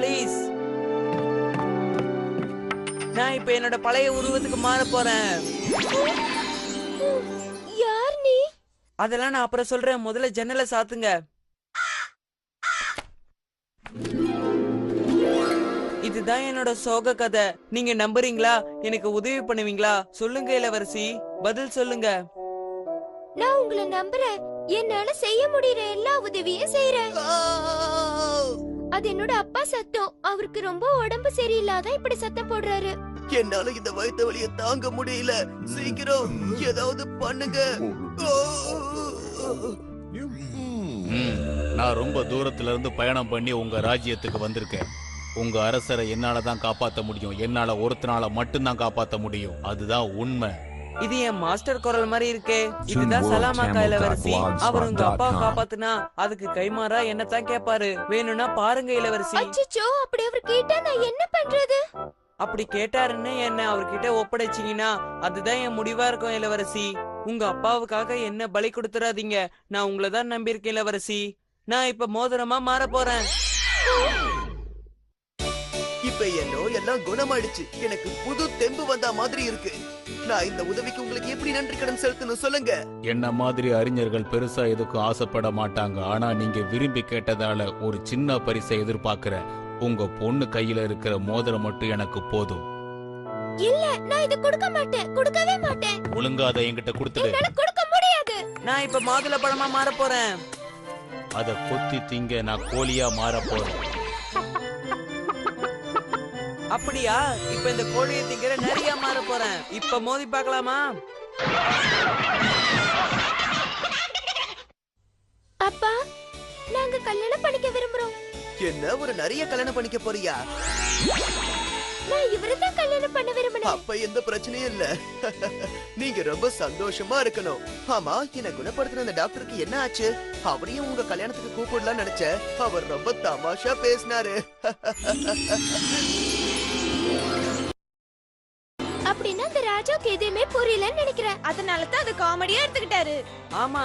Please. நான் இப்ப என்னோட பழைய உருவத்துக்கு மாற போறேன். யார் நீ? அதெல்லாம் நான் அப்புறம் சொல்றேன். முதல்ல ஜன்னலை சாத்துங்க. இதுதான் என்னோட சோக கதை. நீங்க நம்புறீங்களா? எனக்கு உதவி பண்ணுவீங்களா? சொல்லுங்க இளவரசி, பதில் சொல்லுங்க. நான் உங்களை நம்புறேன். என்னால செய்ய முடியற எல்லா உதவியும் செய்யறேன். அது என்னோட அப்பா சத்தம். அவருக்கு ரொம்ப உடம்பு சரியில்லாத இப்படி சத்தம் போடுறாரு. என்னால இந்த வயிற்று வலியை தாங்க முடியல. சீக்கிரம் ஏதாவது பண்ணுங்க. நான் ரொம்ப தூரத்துல இருந்து பயணம் பண்ணி உங்க ராஜ்யத்துக்கு வந்திருக்கேன். உங்க அரசரை என்னாலதான் காப்பாத்த முடியும். என்னால ஒருத்தனால மட்டும்தான் காப்பாத்த முடியும். அதுதான் உண்மை. இது என் மாஸ்டர் குரல் மாதிரி இருக்கே. இதுதான் சலாமாக்கா இளவரசி. அவர் உங்க அப்பாவை காப்பாத்துனா அதுக்கு கைமாறா என்னத்தான் கேட்பாரு. வேணும்னா பாருங்க இளவரசி. அச்சச்சோ, அப்படி அவர் கேட்டா நான் என்ன பண்றது? அப்படி கேட்டாருன்னு என்ன அவர்கிட்ட ஒப்படைச்சீங்கன்னா அதுதான் என் முடிவா இருக்கும் இளவரசி. உங்க அப்பாவுக்காக என்ன பலி கொடுத்துறாதீங்க. நான் உங்களை தான் நம்பியிருக்கேன் இளவரசி. நான் இப்ப மோதிரமா மாற போறேன். இப்ப என் நோய் எல்லாம் குணமாயிடுச்சு. எனக்கு புது தெம்பு வந்த மாதிரி இருக்கு. நான் இந்த உதவிக்கு உங்களுக்கு எப்படி நன்றி கடன் செலுத்தணும் சொல்லுங்க. என்ன மாதிரி அறிஞர்கள் பெருசா எதுக்கும் ஆசைப்பட மாட்டாங்க. ஆனா நீங்க விரும்பி கேட்டதால ஒரு சின்ன பரிசை எதிர்பார்க்கிறேன். உங்க பொண்ணு கையில இருக்கிற மோதிரம் மட்டும் எனக்கு போதும். இல்ல, நான் இத கொடுக்க மாட்டேன். கொடுக்கவே மாட்டேன். ஒழுங்கா அதை என்கிட்ட கொடுத்துடு. என்னால கொடுக்க முடியாது. நான் இப்ப மாதுளை பழமா மாற போறேன். அத கொத்தி திங்க நான் கோழியா மாற போறேன். அப்படியா? இப்ப இந்த கோழியை திங்கிற நிறைய மாற போறேன். இப்ப மோதி பார்க்கலாமா? அப்பா, நாங்க கல்யாணம் பண்ணிக்க விரும்புறோம். என்ன ஒரு நிறைய கல்யாணம் பண்ணிக்க போறியா? நான் இவரைதான் கல்யாணம் பண்ண விரும்பினேன். அப்ப எந்த பிரச்சனையும் இல்ல. நீங்க ரொம்ப சந்தோஷமா இருக்கணும். ஆமா, என்ன குணப்படுத்தின அந்த டாக்டருக்கு என்ன ஆச்சு? அவரையும் உங்க கல்யாணத்துக்கு கூப்பிடலாம் நினைச்சேன். அவர் ரொம்ப தமாஷா பேசினாரு. அப்படின்னா அந்த ராஜாவுக்கு எதுவுமே புரியலன்னு நினைக்கிறேன். அதனால தான் அது காமெடியா எடுத்துக்கிட்டாரு. ஆமா,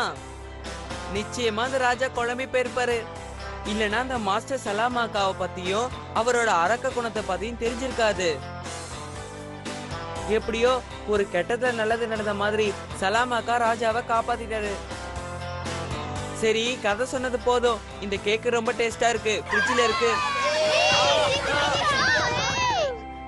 நிச்சயமா அந்த ராஜா குழம்பி போயிருப்பாரு. இல்லனா அந்த மாஸ்டர் சலாமாக்காவை பத்தியும் அவரோட அரக்க குணத்தை பத்தியும் தெரிஞ்சிருக்காது. எப்படியோ ஒரு கெட்டத நல்லது நடந்த மாதிரி சலாமாக்கா ராஜாவை காப்பாத்திட்டாரு. சரி, கதை சொன்னது போதும். இந்த கேக் ரொம்ப டேஸ்டா இருக்கு. ஃப்ரிட்ஜ்ல இருக்கு.